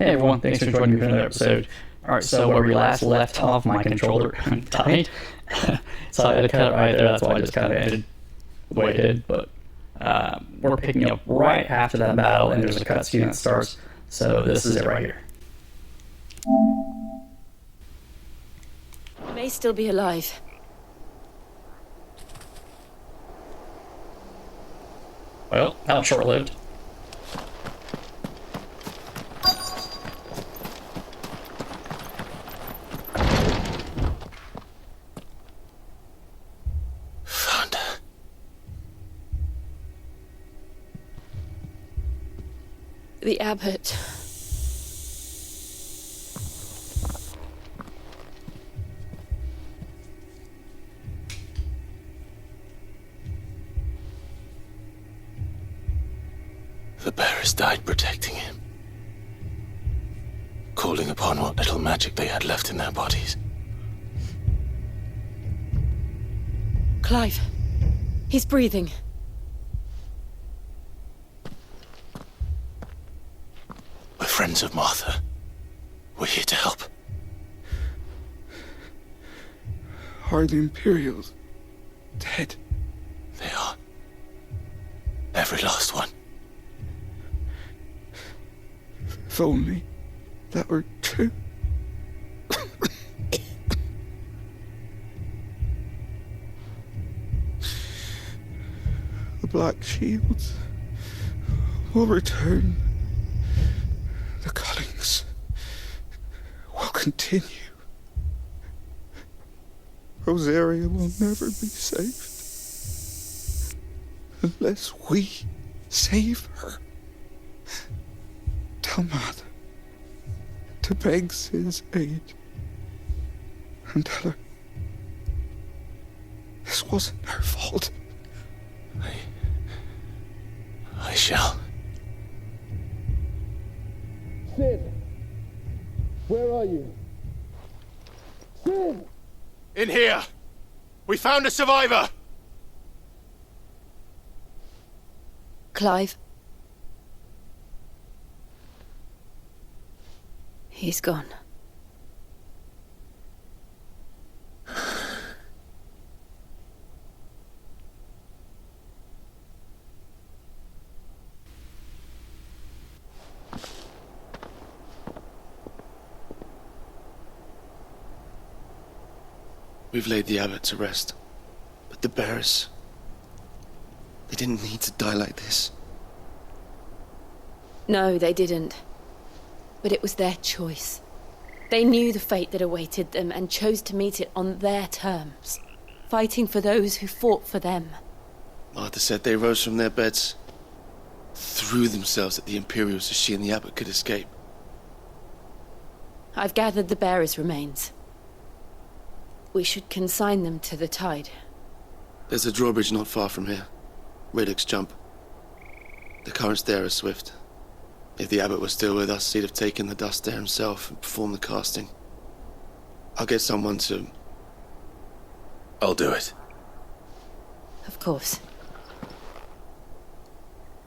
Hey everyone, thanks for joining me for another episode. Alright, so where we last left off, my controller died. So I had to cut it right there, that's why I just kind of ended the way I did. But we're picking up right after that battle, and there's a cutscene that starts. So this is it right here. May still be alive. Well, that was short-lived. Found her. The abbot. The bearers died protecting him, calling upon what little magic they had left in their bodies. Clive. He's breathing. We're friends of Martha. We're here to help. Are the Imperials dead? They are. Every last one. If only that were true. The Black Shields will return. The cuttings will continue. Rosaria will never be saved unless we save her. Tell Mother to beg Sid's aid and tell her this wasn't her fault. I shall. Sid! Where are you? Sid! In here! We found a survivor! Clive. He's gone. We've laid the abbot to rest, but the bearers, they didn't need to die like this. No, they didn't. But it was their choice. They knew the fate that awaited them and chose to meet it on their terms, fighting for those who fought for them. Martha said they rose from their beds, threw themselves at the Imperials so she and the abbot could escape. I've gathered the bearers' remains. We should consign them to the tide. There's a drawbridge not far from here. Radix Jump. The currents there are swift. If the abbot was still with us, he'd have taken the dust there himself and performed the casting. I'll get someone to... I'll do it. Of course.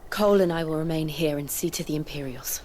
Cole and I will remain here and see to the Imperials.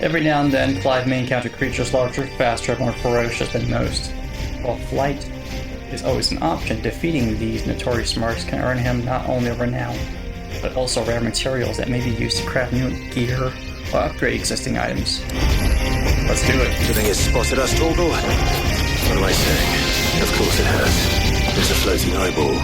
Every now and then, Clive may encounter creatures larger, faster, and more ferocious than most. While flight is always an option, defeating these notorious marks can earn him not only renown, but also rare materials that may be used to craft new gear or upgrade existing items. Let's do it. Do you think it's spotted us, Torgal? What am I saying? Of course it has. There's a floating eyeball.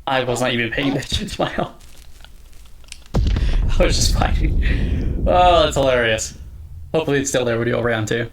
I was not even paying attention to my health. I was just fighting. Oh, that's hilarious. Hopefully it's still there when you go around too.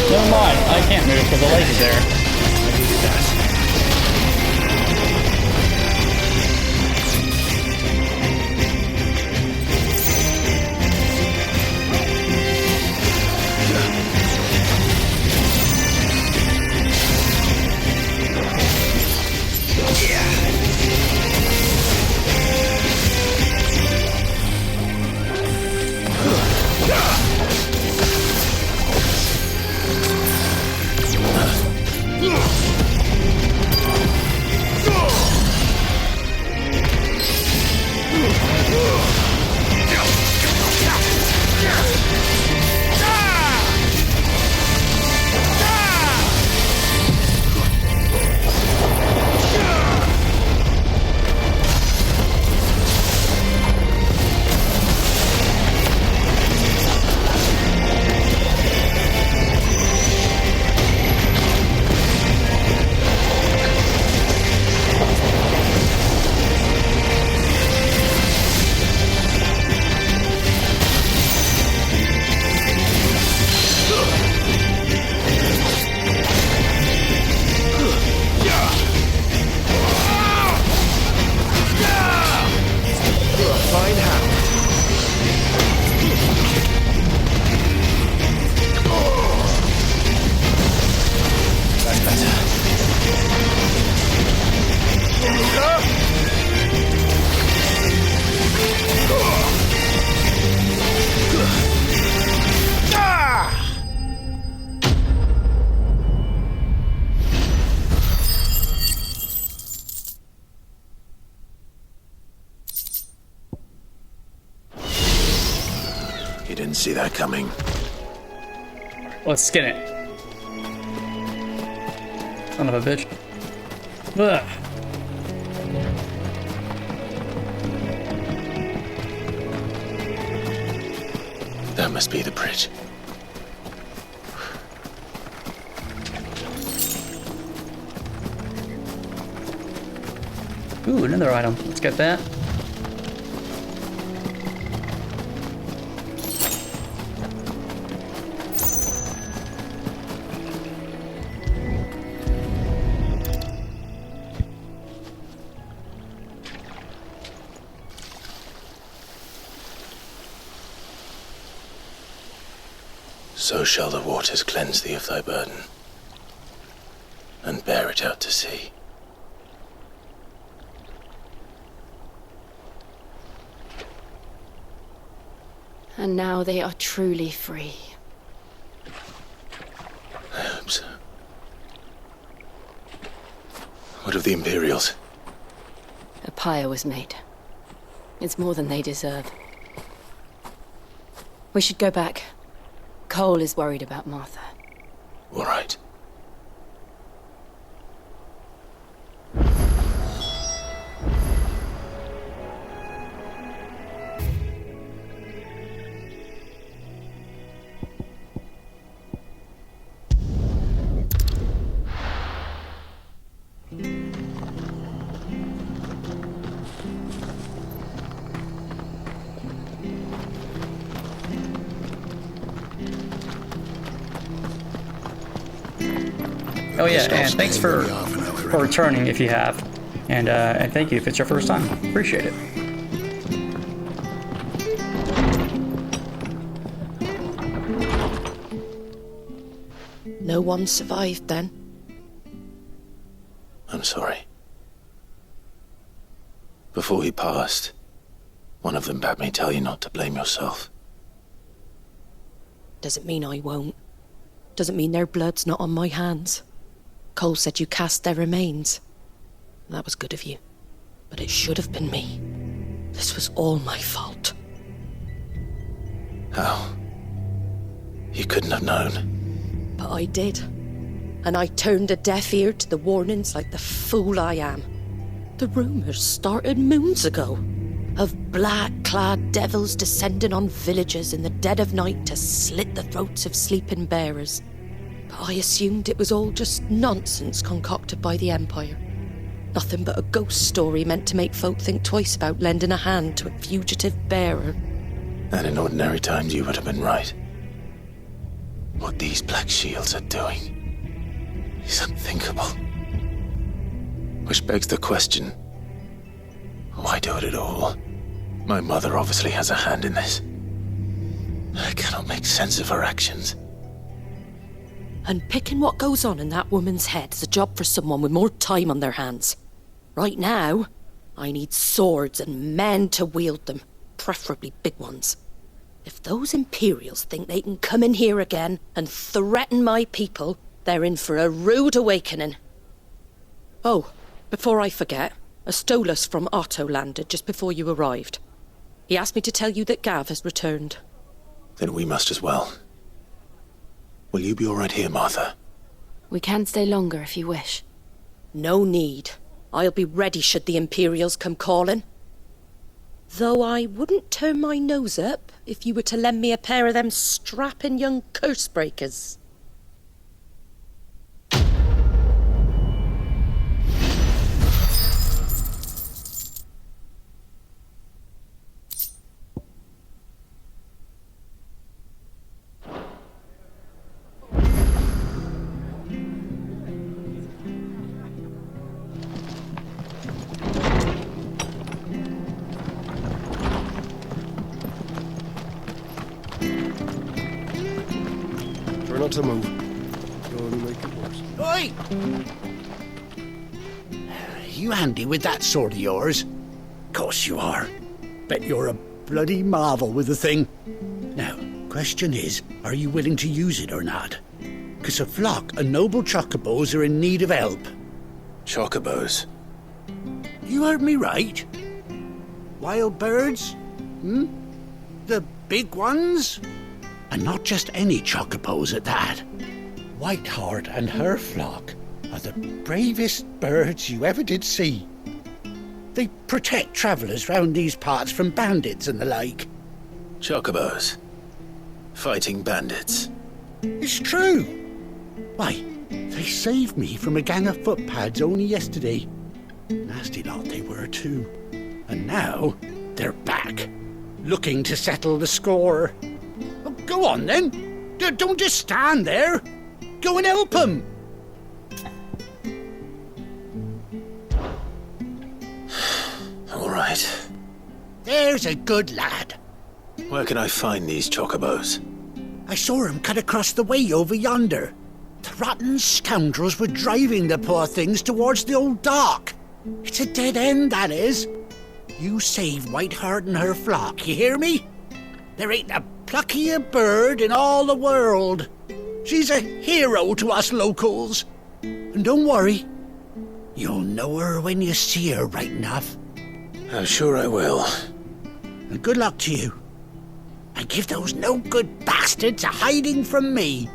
Never mind, I can't move because the lake is there. You didn't see that coming. Let's skin it. Son of a bitch. Ugh. That must be the bridge. Ooh, another item. Let's get that. So shall the waters cleanse thee of thy burden, and bear it out to sea. And now they are truly free. I hope so. What of the Imperials? A pyre was made. It's more than they deserve. We should go back. Cole is worried about Martha. All right. Oh yeah, and thanks for returning if you have, and thank you if it's your first time. Appreciate it. No one survived then? I'm sorry. Before he passed, one of them bade me tell you not to blame yourself. Doesn't mean I won't. Doesn't mean their blood's not on my hands. Cole said you cast their remains. That was good of you. But it should have been me. This was all my fault. How? You couldn't have known. But I did. And I turned a deaf ear to the warnings like the fool I am. The rumours started moons ago. Of black-clad devils descending on villages in the dead of night to slit the throats of sleeping bearers. But I assumed it was all just nonsense concocted by the Empire. Nothing but a ghost story meant to make folk think twice about lending a hand to a fugitive bearer. And in ordinary times you would have been right. What these Black Shields are doing is unthinkable. Which begs the question, why do it at all? My mother obviously has a hand in this. I cannot make sense of her actions. And picking what goes on in that woman's head is a job for someone with more time on their hands. Right now, I need swords and men to wield them, preferably big ones. If those Imperials think they can come in here again and threaten my people, they're in for a rude awakening. Oh, before I forget, a Stolas from Otto landed just before you arrived. He asked me to tell you that Gav has returned. Then we must as well. Will you be all right here, Martha? We can stay longer if you wish. No need. I'll be ready should the Imperials come calling. Though I wouldn't turn my nose up if you were to lend me a pair of them strapping young curse-breakers. Try not to move. You'll only make it worse. Oi! You handy with that sword of yours? Course you are. Bet you're a bloody marvel with the thing. Now, question is, are you willing to use it or not? 'Cause a flock of noble chocobos are in need of help. Chocobos? You heard me right. Wild birds? The big ones? And not just any chocobos at that. Whiteheart and her flock are the bravest birds you ever did see. They protect travellers round these parts from bandits and the like. Chocobos? Fighting bandits? It's true. Why, they saved me from a gang of footpads only yesterday. Nasty lot they were too. And now they're back, looking to settle the score. Well, go on then. Don't just stand there. Go and help them. All right. There's a good lad. Where can I find these chocobos? I saw him cut across the way over yonder. The rotten scoundrels were driving the poor things towards the old dock. It's a dead end, that is. You save Whiteheart and her flock, you hear me? There ain't a pluckier bird in all the world. She's a hero to us locals. And don't worry, you'll know her when you see her right enough. I'm sure I will. And good luck to you. And give those no-good bastards a hiding from me.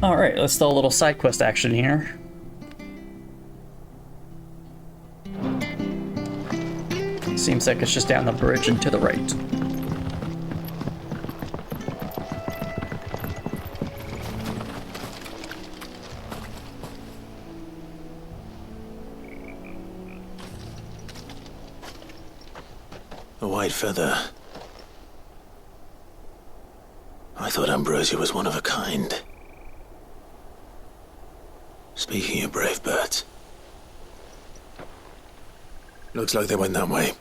Alright, let's do a little side quest action here. Seems like it's just down the bridge and to the right. A white feather. I thought Ambrosia was one of a kind. Speaking of brave birds. Looks like they went that way.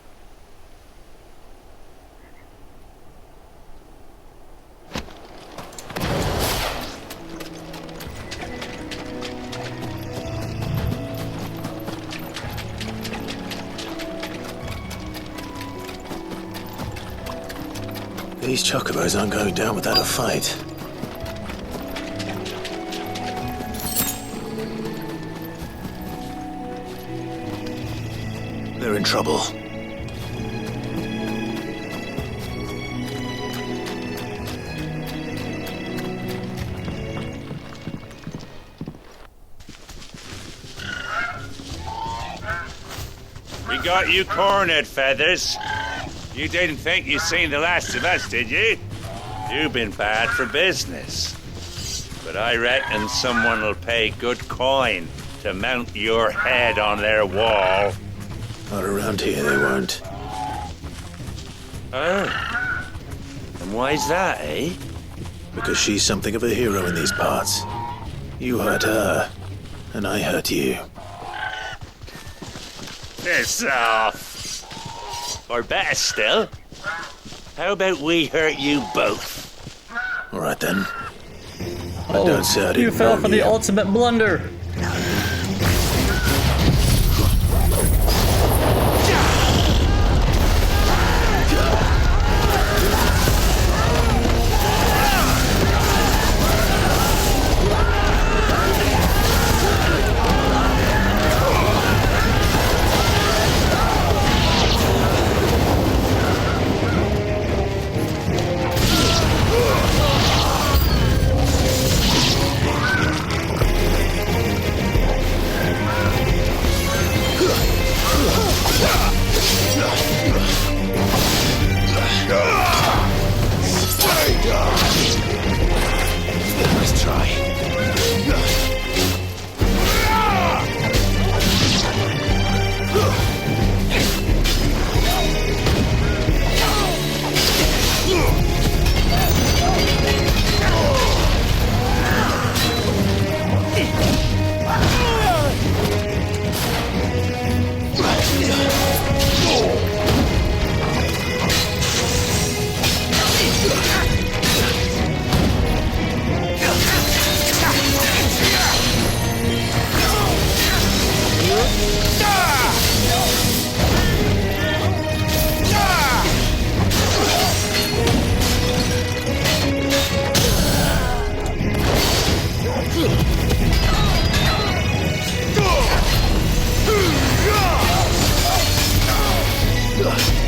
These chocobos aren't going down without a fight. They're in trouble. We got you cornered, Feathers. You didn't think you'd seen the last of us, did you? You've been bad for business. But I reckon someone will pay good coin to mount your head on their wall. Not around here, they won't. Oh. And why's that, eh? Because she's something of a hero in these parts. You hurt her, and I hurt you. Piss off. Or better still, how about we hurt you both? All right then. I don't say I didn't You fell for warn the you. ultimate blunder. Yeah.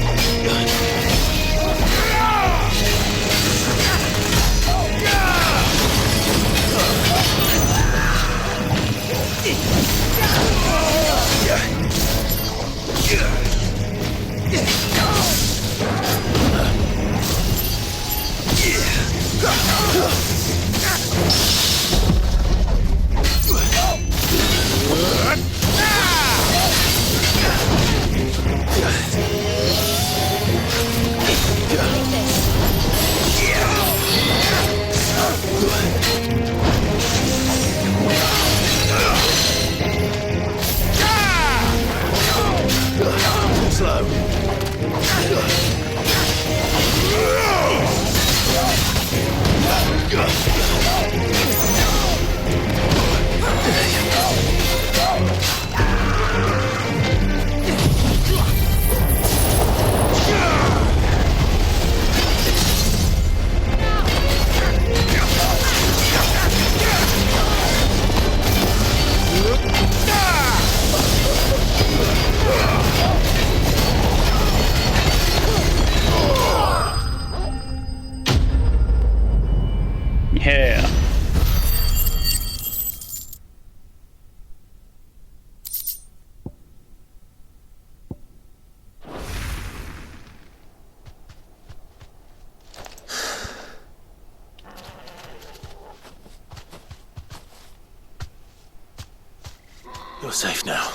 You're safe now.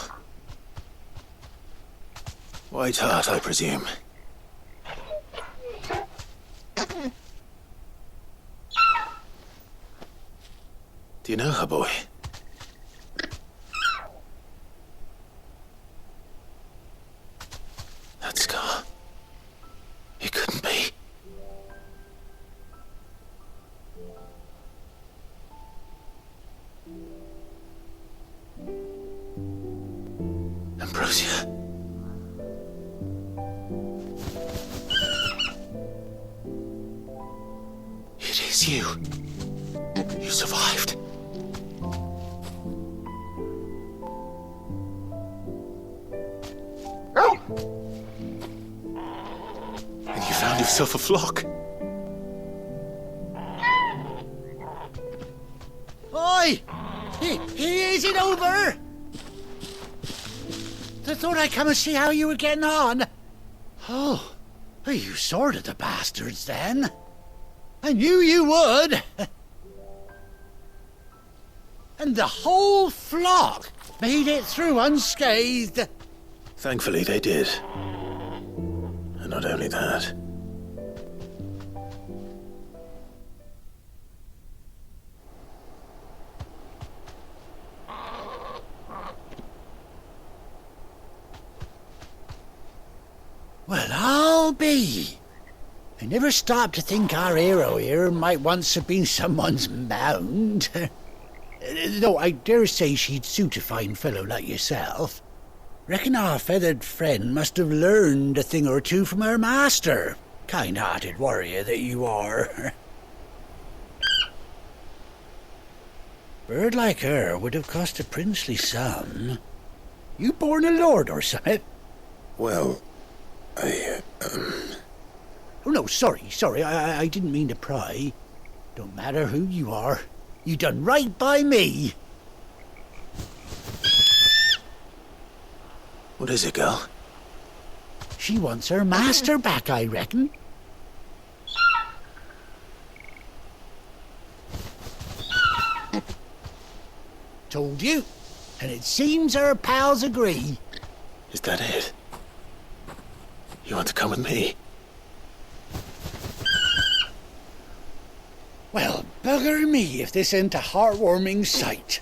White Hart, I presume. Do you know her, boy? That scar. It couldn't be. Ambrosia. It is you. You survived. And you found yourself a flock. Oi! Is it over? I thought I'd come and see how you were getting on. Oh, you sorted the bastards then. I knew you would. And the whole flock made it through unscathed. Thankfully, they did. And not only that. Well, I'll be. I never stopped to think our hero here might once have been someone's mount. Though I dare say she'd suit a fine fellow like yourself. Reckon our feathered friend must have learned a thing or two from her master. Kind-hearted warrior that you are. Bird like her would have cost a princely sum. You born a lord or something? Well, Oh, no, sorry. I didn't mean to pry. Don't matter who you are. You done right by me. What is it, girl? She wants her master back, I reckon. Told you. And it seems her pals agree. Is that it? You want to come with me? Well, bugger me if this ain't a heartwarming sight.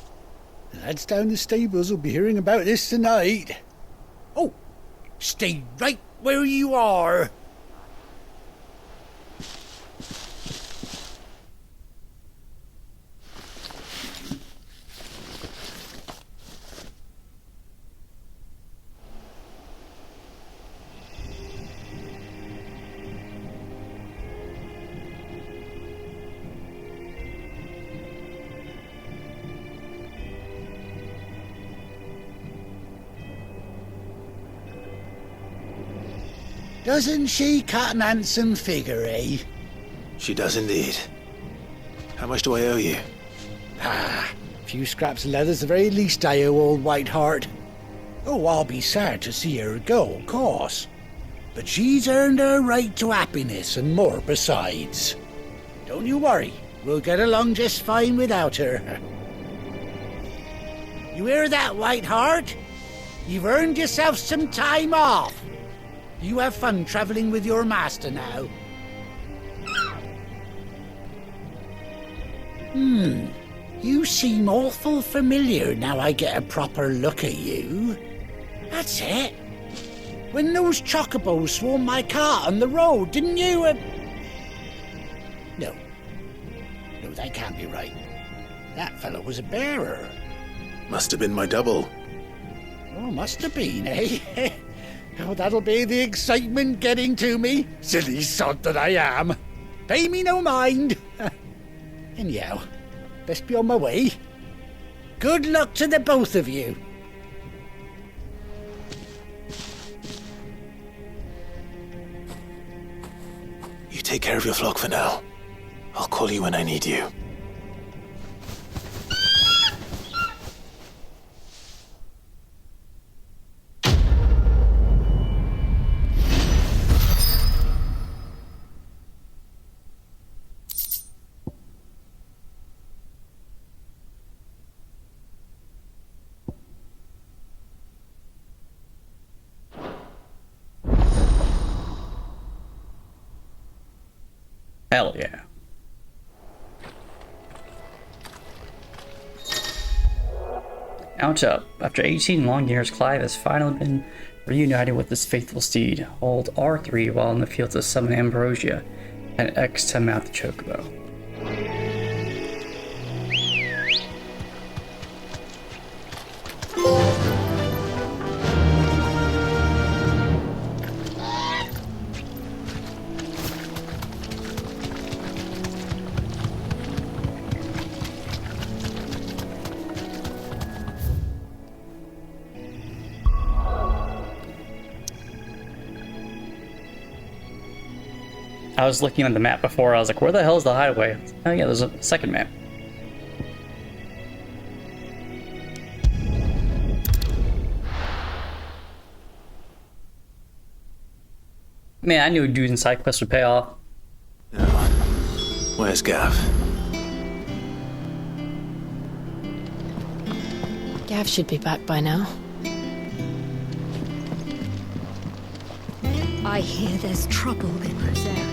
The lads down the stables will be hearing about this tonight. Oh, stay right where you are. Doesn't she cut an handsome figure, eh? She does indeed. How much do I owe you? Ah, a few scraps of leather's the very least I owe old Whiteheart. Oh, I'll be sad to see her go, of course. But she's earned her right to happiness and more besides. Don't you worry, we'll get along just fine without her. You hear that, Whiteheart? You've earned yourself some time off. You have fun traveling with your master now. You seem awful familiar now I get a proper look at you. That's it. When those chocobos swarmed my cart on the road, didn't you? No, that can't be right. That fellow was a bearer. Must have been my double. Oh, must have been, eh? Oh, that'll be the excitement getting to me. Silly sod that I am. Pay me no mind. Anyhow, best be on my way. Good luck to the both of you. You take care of your flock for now. I'll call you when I need you. Hell yeah. Ouch up. After 18 long years, Clive has finally been reunited with his faithful steed. Hold R3 while in the field to summon Ambrosia, and X to mount the Chocobo. I was looking at the map before, I was like, where the hell is the hideaway? Oh yeah, there's a second map. Man, I knew doing side quests would pay off. Now, where's Gav? Gav should be back by now. I hear there's trouble in this area.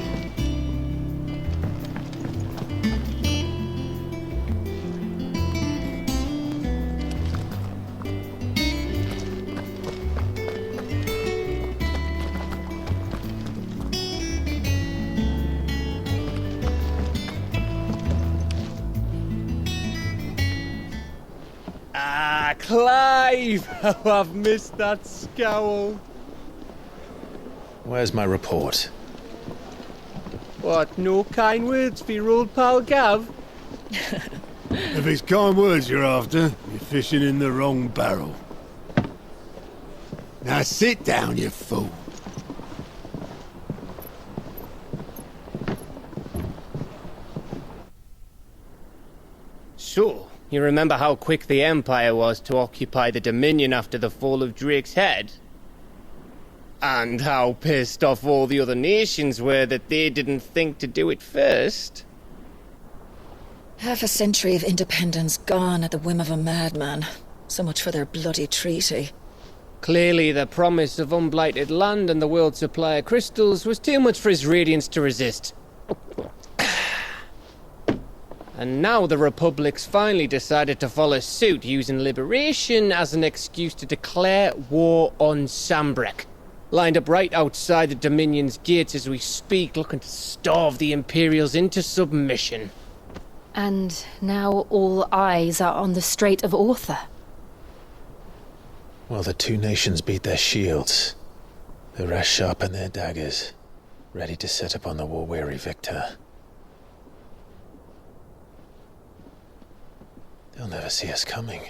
Ah, Clive! Oh, I've missed that scowl. Where's my report? What, no kind words for your old pal Gav? If it's kind words you're after, you're fishing in the wrong barrel. Now sit down, you fool. So, you remember how quick the Empire was to occupy the Dominion after the fall of Drake's head? And how pissed off all the other nations were that they didn't think to do it first? Half a century of independence gone at the whim of a madman. So much for their bloody treaty. Clearly the promise of unblighted land and the world's supply of crystals was too much for his radiance to resist. And now the Republic's finally decided to follow suit, using liberation as an excuse to declare war on Sambrek. Lined up right outside the Dominion's gates as we speak, looking to starve the Imperials into submission. And now all eyes are on the Strait of Arthur. Well, the two nations beat their shields. The rest sharpen their daggers, ready to set upon the war-weary victor. They'll never see us coming.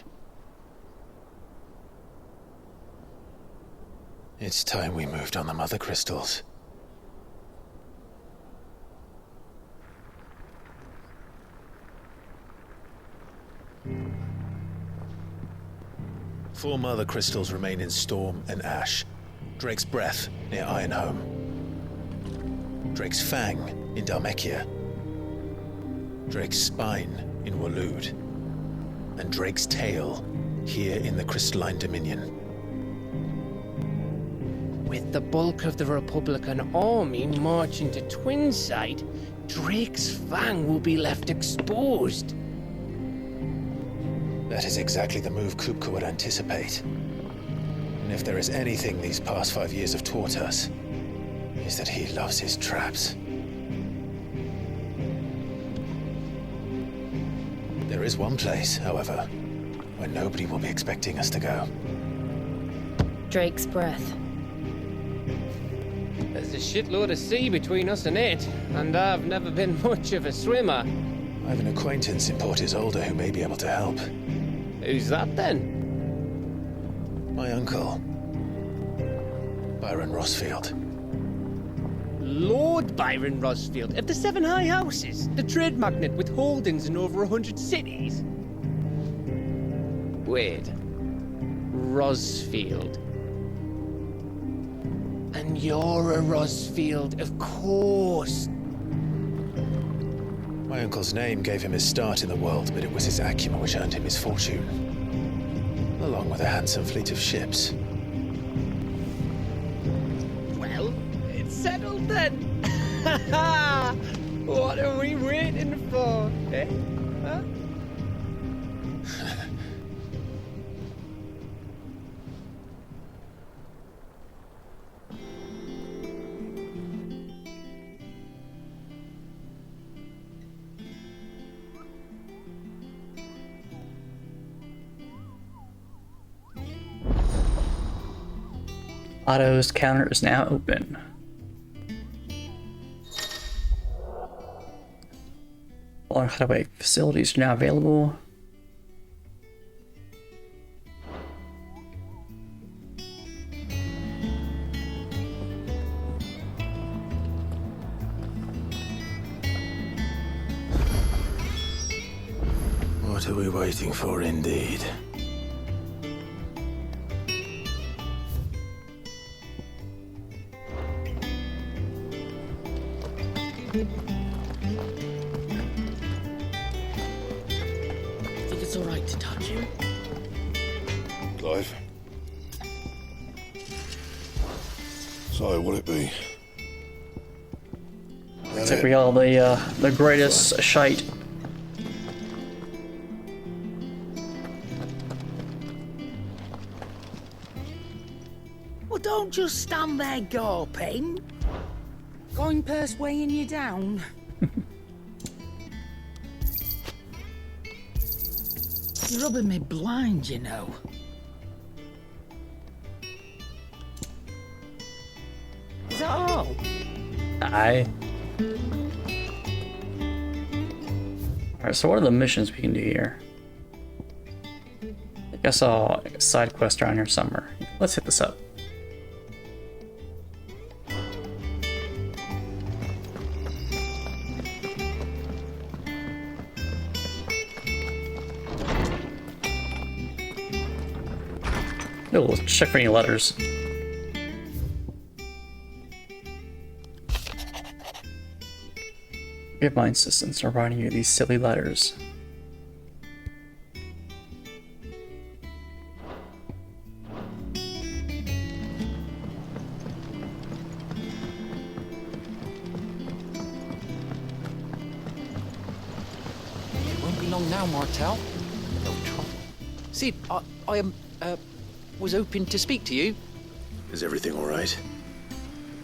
It's time we moved on the Mother Crystals. 4 mother crystals remain in Storm and Ash. Drake's Breath near Ironhome. Drake's Fang in Dhalmekia. Drake's Spine in Waloed. And Drake's Tail here in the Crystalline Dominion. With the bulk of the Republican army marching to Twinside, Drake's Fang will be left exposed. That is exactly the move Kupka would anticipate. And if there is anything these past 5 years have taught us, is that he loves his traps. There is one place, however, where nobody will be expecting us to go. Drake's Breath. There's a shitload of sea between us and it, and I've never been much of a swimmer. I have an acquaintance in Port Isolde who may be able to help. Who's that then? My uncle, Byron Rossfield. Lord Byron Rossfield of the 7 High Houses, the trade magnate with holdings in over 100 cities. Wait, Rossfield. And you're a Rossfield, of course. My uncle's name gave him his start in the world, but it was his acumen which earned him his fortune, along with a handsome fleet of ships. Well, it's settled then. What are we waiting for, eh? Huh? Otto's counter is now open. Following hideaway facilities are now available. What are we waiting for, indeed? Think it's all right to touch him? Clive? So, what'll it be? Looks like we got the greatest shite. Well, don't just stand there gawping. Going past weighing you down. You're rubbing me blind, you know. Is that all? Aye. Alright, so what are the missions we can do here? I think I saw a side quest around here somewhere. Let's hit this up. Oh, let's check for any letters. Give my insistence for writing you these silly letters. It won't be long now, Martel. No trouble. Sid, I was hoping to speak to you. Is everything all right?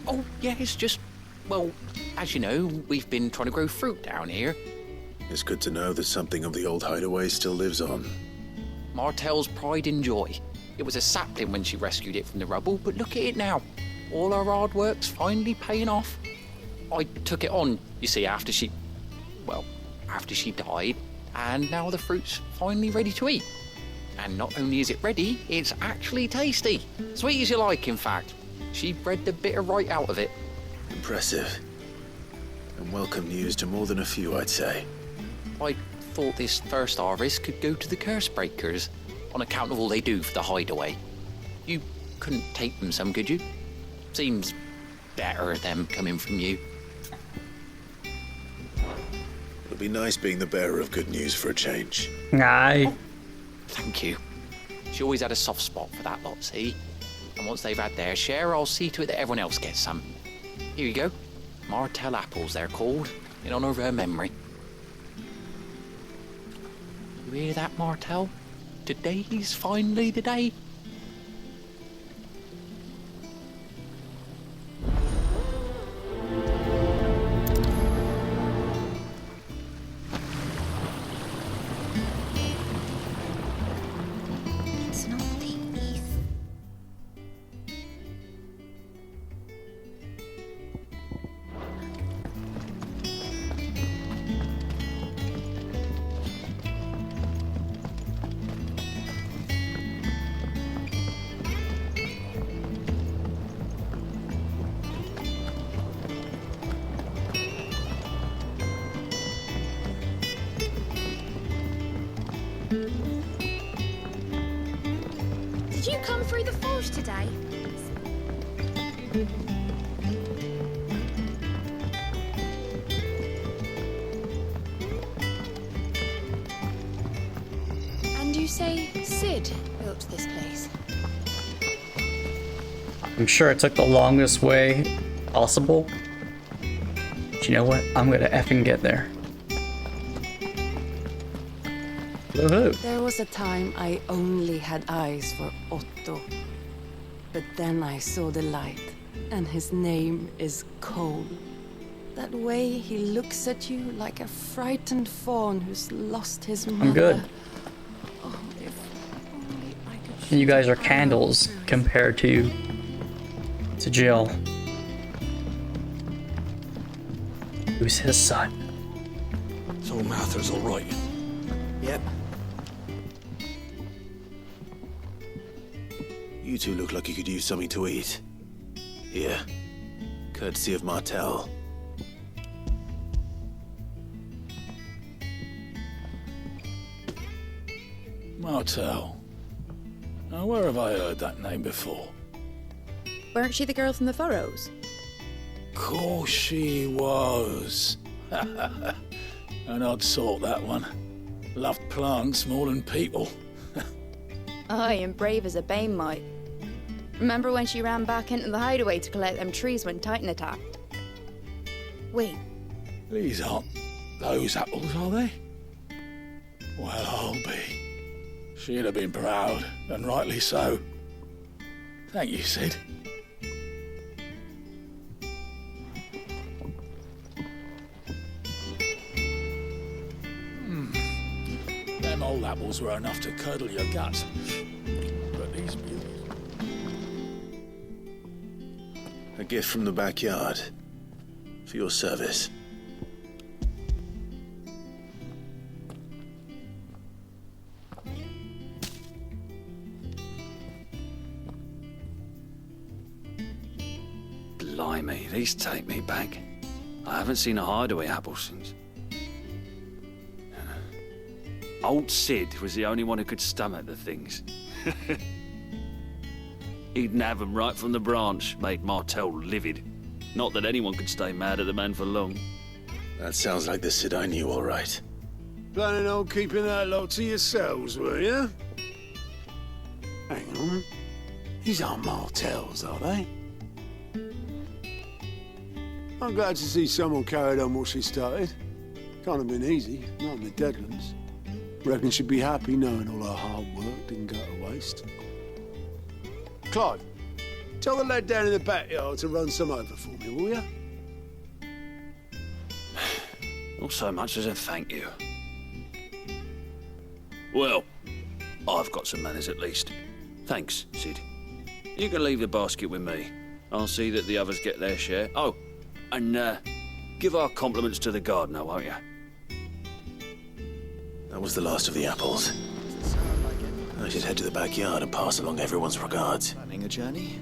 Oh, yeah, it's just, well, as you know, we've been trying to grow fruit down here. It's good to know that something of the old hideaway still lives on. Martel's pride and joy. It was a sapling when she rescued it from the rubble, but look at it now. All our hard work's finally paying off. I took it on, you see, after she died, and now the fruit's finally ready to eat. And not only is it ready, it's actually tasty. Sweet as you like, in fact. She bred the bitter right out of it. Impressive. And welcome news to more than a few, I'd say. I thought this first harvest could go to the curse breakers. on account of all they do for the hideaway. You couldn't take them some, could you? Seems better them coming from you. It'll be nice being the bearer of good news for a change. Aye. Thank you. She always had a soft spot for that lot, see? And once they've had their share, I'll see to it that everyone else gets some. Here you go. Martell apples, they're called, in honor of her memory. You hear that, Martell? Today's finally the day. It's not these. Did you come through the forge today? And you say Sid built this place? I'm sure it took the longest way possible. But you know what? I'm gonna effing get there. Woohoo. There was a time I only had eyes for Otto. But then I saw the light, and his name is Cole. That way he looks at you like a frightened fawn who's lost his mother. I'm good. Oh, if only I could And you guys are candles compared to Jill, who's his son. So Mather's all right. Yep. You two look like you could use something to eat. Here. Courtesy of Martell. Martell. Now, where have I heard that name before? Weren't she the girl from the Furrows? Course she was. An odd sort, that one. Loved plants more than people. Aye, and brave as a bane might. Remember when she ran back into the hideaway to collect them trees when Titan attacked? Wait, These aren't those apples, are they? Well, I'll be. She'd have been proud, and rightly so. Thank you, Sid. Them old apples were enough to curdle your guts. But these beauties... A gift from the backyard. For your service. Blimey, these take me back. I haven't seen a hideaway apple since. Old Sid was the only one who could stomach the things. He'd nab them right from the branch, made Martell livid. Not that anyone could stay mad at the man for long. That sounds like the Sid I knew, all right. Planning on keeping that lot to yourselves, were you? Hang on. These aren't Martells, are they? I'm glad to see someone carried on what she started. Can't have been easy, not in the Deadlands. Reckon she'd be happy knowing all her hard work didn't go to waste. Clive, tell the lad down in the backyard to run some over for me, will you? Not so much as a thank you. Well, I've got some manners at least. Thanks, Sid. You can leave the basket with me. I'll see that the others get their share. Oh, and give our compliments to the gardener, won't you? That was the last of the apples. I should head to the backyard and pass along everyone's regards. Planning a journey?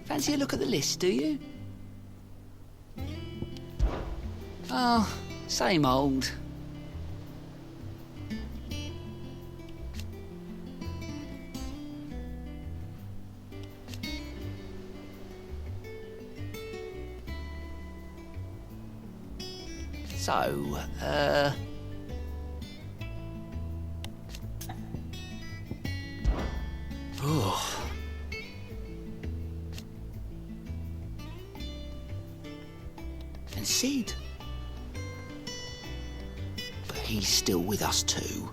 Fancy a look at the list, do you? Oh, same old. So, oh. And Sid. But he's still with us too.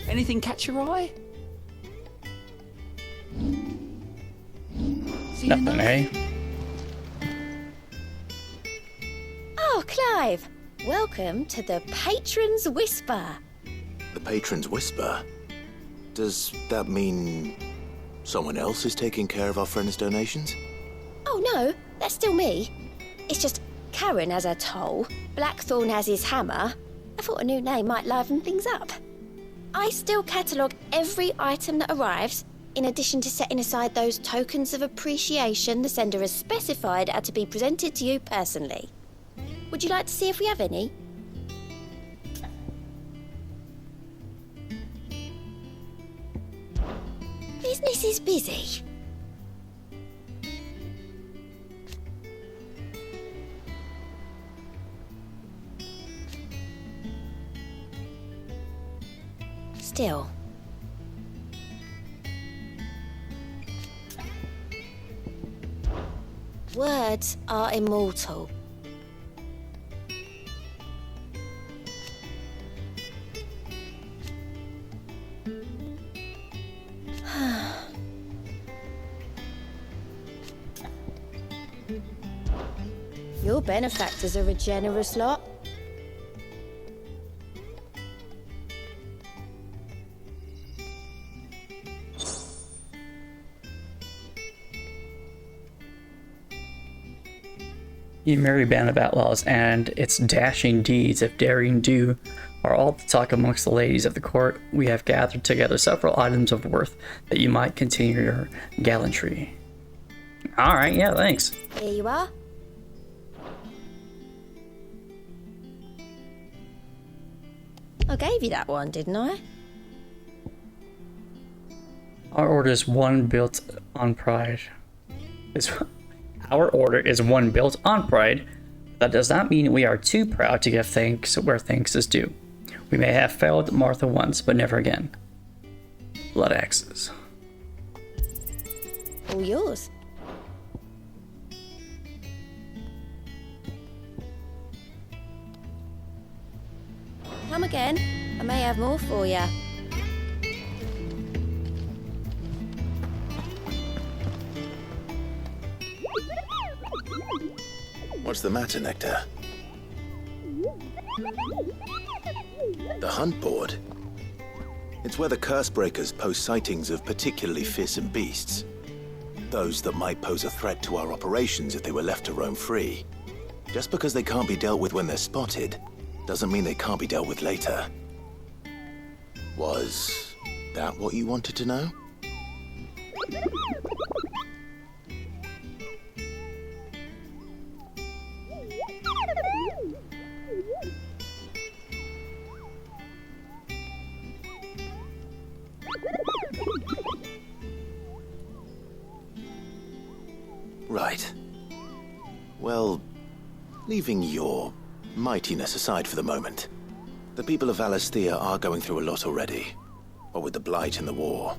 Anything catch your eye? Nothing, eh? Oh, Clive! Welcome to the Patron's Whisper. The Patron's Whisper? Does that mean someone else is taking care of our friend's donations? Oh no, that's still me. It's just Karen has her toll, Blackthorn has his hammer. I thought a new name might liven things up. I still catalogue every item that arrives, in addition to setting aside those tokens of appreciation the sender has specified are to be presented to you personally. Would you like to see if we have any? Business is busy. Still. Words are immortal. Your benefactors are a generous lot. You merry band of outlaws and its dashing deeds of daring do are all the talk amongst the ladies of the court. We have gathered together several items of worth that you might continue your gallantry. Alright, yeah, thanks. Here you are. I gave you that one, didn't I? Our order is one built on pride. Our order is one built on pride. That does not mean we are too proud to give thanks where thanks is due. We may have failed Martha once, but never again. Blood axes. All yours. Come again. I may have more for you. What's the matter, Nectar? The hunt board? It's where the curse breakers post sightings of particularly fearsome beasts. Those that might pose a threat to our operations if they were left to roam free. Just because they can't be dealt with when they're spotted, doesn't mean they can't be dealt with later. Was that what you wanted to know? Right. Well, leaving your mightiness aside for the moment, the people of Valisthea are going through a lot already. What with the blight and the war.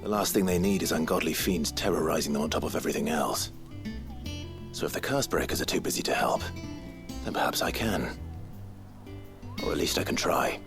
The last thing they need is ungodly fiends terrorizing them on top of everything else. So if the curse breakers are too busy to help, then perhaps I can. Or at least I can try.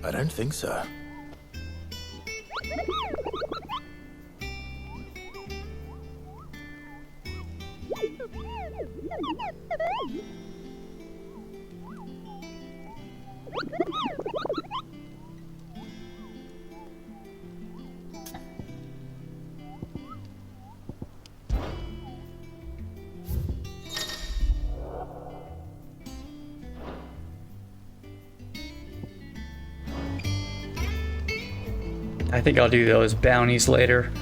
I don't think so. I think I'll do those bounties later.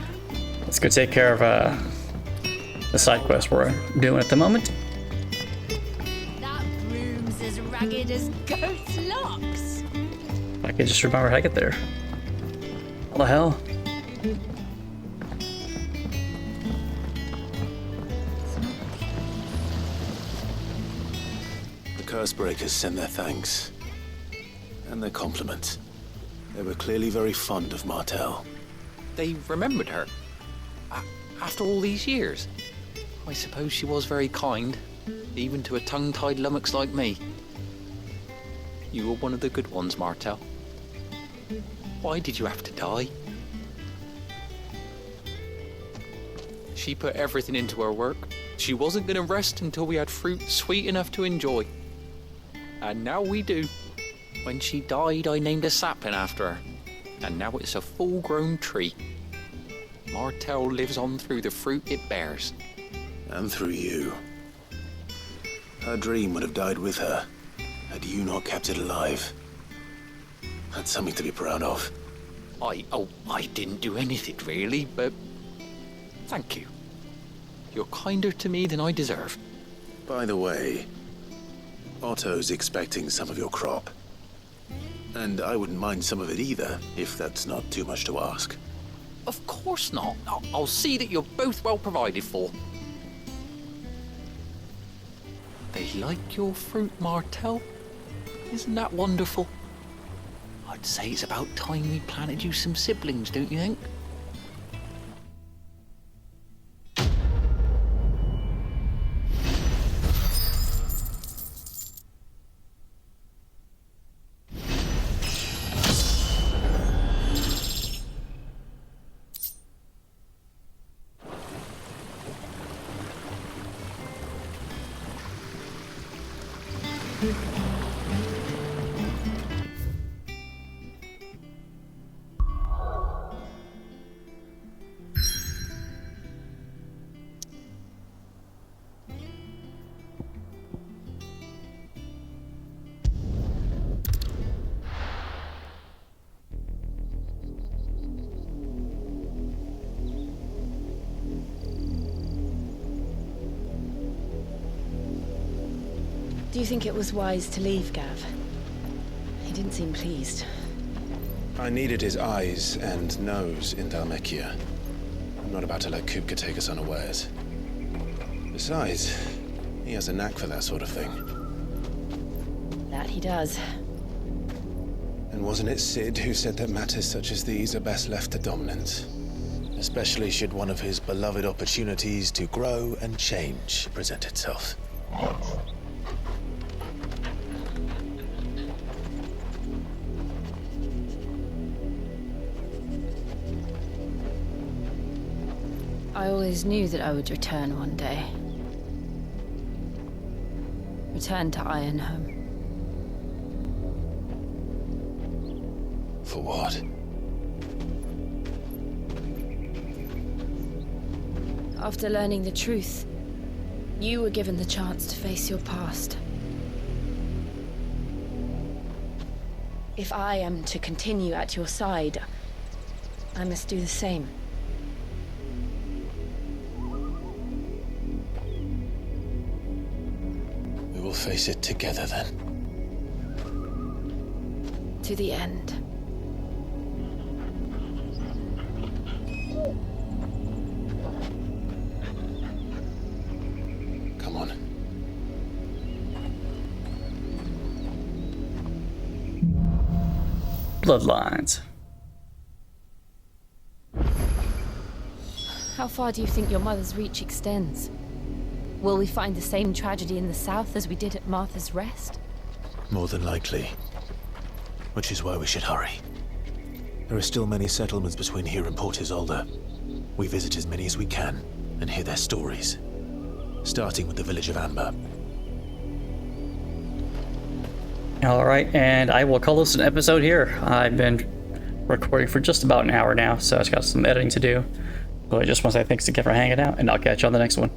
Let's go take care of the side quest we're doing at the moment. That broom's as ragged as goat's locks. If I could just remember how to get there. What the hell? The Cursebreakers send their thanks. And their compliments. They were clearly very fond of Martel. They remembered her. After all these years. I suppose she was very kind, even to a tongue-tied lummox like me. You were one of the good ones, Martel. Why did you have to die? She put everything into her work. She wasn't going to rest until we had fruit sweet enough to enjoy. And now we do. When she died, I named a sapling after her. And now it's a full-grown tree. Martel lives on through the fruit it bears. And through you. Her dream would have died with her, had you not kept it alive. That's something to be proud of. I didn't do anything really, but thank you. You're kinder to me than I deserve. By the way, Otto's expecting some of your crop. And I wouldn't mind some of it either, if that's not too much to ask. Of course not. I'll see that you're both well provided for. They like your fruit, Martel. Isn't that wonderful? I'd say it's about time we planted you some siblings, don't you think? Do you think it was wise to leave, Gav? He didn't seem pleased. I needed his eyes and nose in Dhalmekia. I'm not about to let Kupka take us unawares. Besides, he has a knack for that sort of thing. That he does. And wasn't it Sid who said that matters such as these are best left to dominance? Especially should one of his beloved opportunities to grow and change present itself. I always knew that I would return one day. Return to Ironhome. For what? After learning the truth, you were given the chance to face your past. If I am to continue at your side, I must do the same. We will face it together then. To the end. Come on. Bloodlines. How far do you think your mother's reach extends? Will we find the same tragedy in the south as we did at Martha's Rest? More than likely. which is why we should hurry. There are still many settlements between here and Port Isolde. We visit as many as we can and hear their stories, starting with the village of Amber. Alright, and I will call this an episode here. I've been recording for just about an hour now, so I've got some editing to do. But I just want to say thanks again for hanging out, and I'll catch you on the next one.